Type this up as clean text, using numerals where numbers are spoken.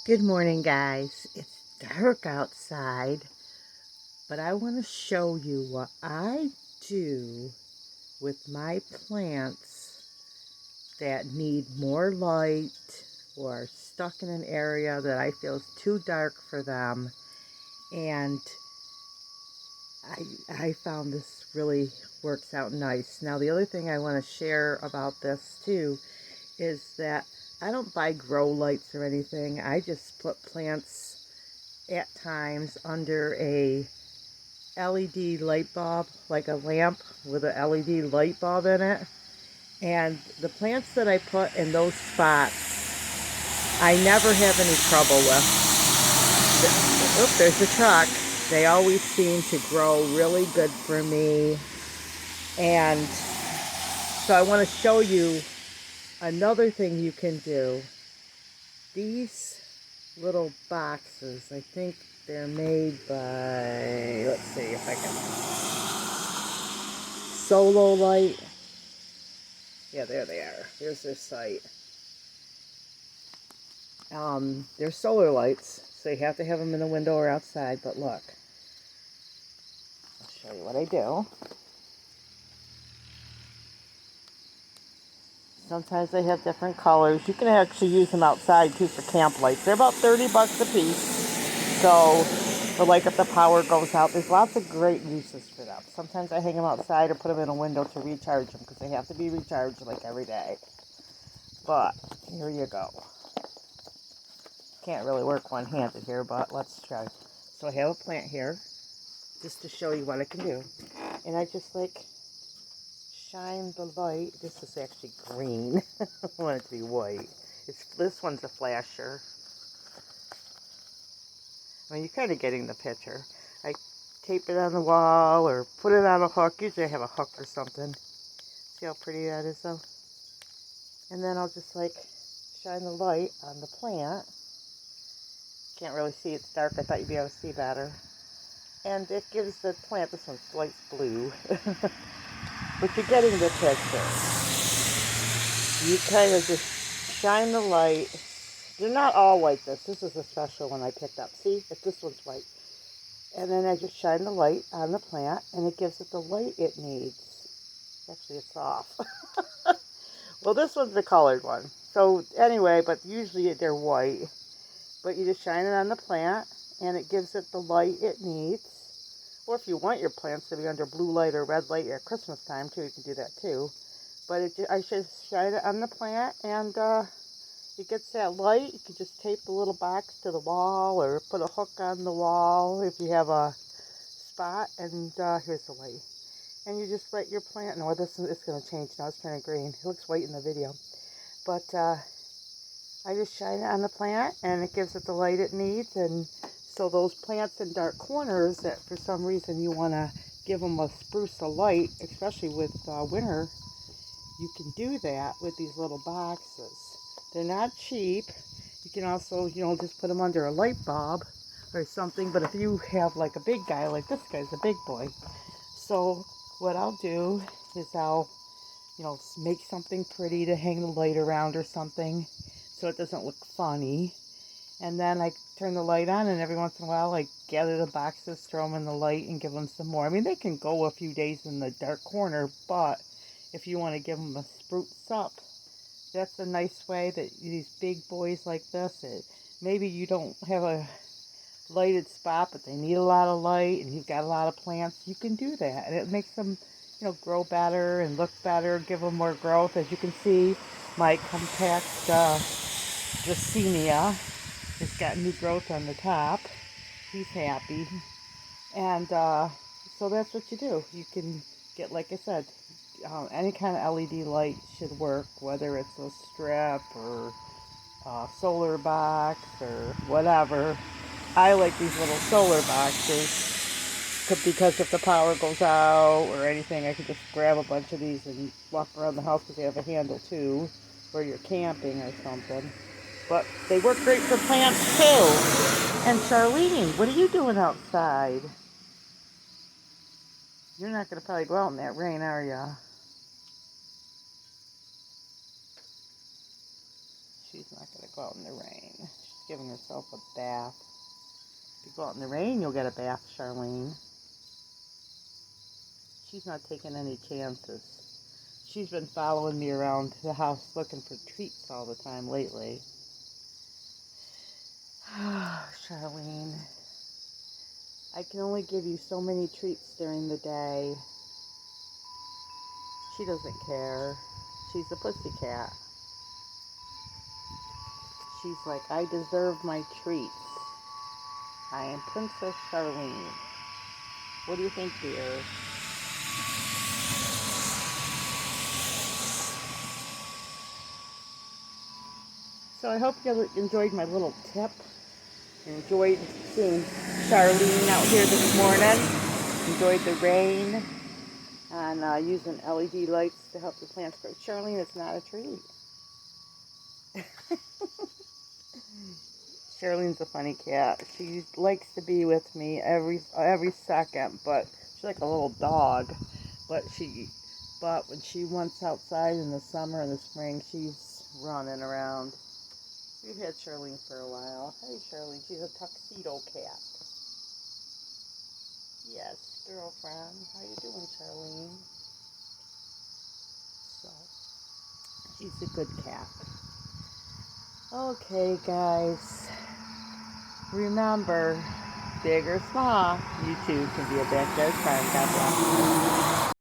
Good morning, guys. It's dark outside, but I want to show you what I do with my plants that need more light or are stuck in an area that I feel is too dark for them. And I found this really works out nice. Now, the other thing I want to share about this too is that I don't buy grow lights or anything. I just put plants at times under a LED light bulb, like a lamp with a LED light bulb in it. And the plants that I put in those spots, I never have any trouble with. Oop, there's a truck. They always seem to grow really good for me. And so I want to show you another thing you can do. These little boxes, I think they're made by, let's see if I can, Solo Light. Yeah, there they are. Here's their site. They're solar lights, so you have to have them in the window or outside, but look. I'll show you what I do. Sometimes they have different colors. You can actually use them outside too for camp lights. They're about 30 bucks a piece. So, for like if the power goes out, there's lots of great uses for them. Sometimes I hang them outside or put them in a window to recharge them because they have to be recharged like every day. But here you go. Can't really work one-handed here, but let's try. So I have a plant here just to show you what I can do. And I just like shine the light. This is actually green. I want it to be white. This one's a flasher. I mean, you're kind of getting the picture. I tape it on the wall or put it on a hook. Usually I have a hook or something. See how pretty that is, though? And then I'll just, like, shine the light on the plant. Can't really see. It's dark. I thought you'd be able to see better. And it gives the plant, this one's light blue. But you're getting the picture. You kind of just shine the light. They're not all like this. This is a special one I picked up. See, if this one's white. And then I just shine the light on the plant, and it gives it the light it needs. Actually, it's off. Well, this one's the colored one. So anyway, but usually they're white. But you just shine it on the plant, and it gives it the light it needs. Or if you want your plants to be under blue light or red light at Christmas time, too, you can do that, too. But I just shine it on the plant, and it gets that light. You can just tape the little box to the wall or put a hook on the wall if you have a spot. And here's the light. And you just let your plant know. This is going to change now. It's turning green. It looks white in the video. But I just shine it on the plant, and it gives it the light it needs. And so those plants in dark corners that for some reason you want to give them a spruce of light, especially with winter, you can do that with these little boxes. They're not cheap. You can also, just put them under a light bulb or something. But if you have like a big guy, like this guy's a big boy. So what I'll do is I'll, make something pretty to hang the light around or something so it doesn't look funny. And then I turn the light on, and every once in a while I gather the boxes, throw them in the light, and give them some more. I mean, they can go a few days in the dark corner, but if you want to give them a spruce up, that's a nice way that these big boys like this, maybe you don't have a lighted spot, but they need a lot of light, and you've got a lot of plants, you can do that. And it makes them, grow better and look better, give them more growth. As you can see, my compact Dracaena has got new growth on the top. He's happy. And so that's what you do. You can get, like I said, any kind of LED light should work, whether it's a strip or a solar box or whatever. I like these little solar boxes because if the power goes out or anything, I can just grab a bunch of these and walk around the house because they have a handle too, where you're camping or something. But they work great for plants too. And Charlene, what are you doing outside? You're not going to probably go out in that rain, are you? She's not going to go out in the rain. giving herself a bath. If you go out in the rain, you'll get a bath, Charlene. She's not taking any chances. She's been following me around the house looking for treats all the time lately. Charlene, I can only give you so many treats during the day. She doesn't care. She's a pussycat. She's like, I deserve my treats. I am Princess Charlene. What do you think, dear? So I hope you enjoyed my little tip. Enjoyed seeing Charlene out here this morning. Enjoyed the rain. And using LED lights to help the plants grow. Charlene, it's not a treat. Charlene's a funny cat. She likes to be with me every second, but she's like a little dog. But when she wants outside in the summer and the spring, she's running around. We've had Charlene for a while. Hey, Charlene, she's a tuxedo cat. Yes, girlfriend. How you doing, Charlene? So, she's a good cat. Okay, guys. Remember, big or small, you too can be a backyard friend. God bless.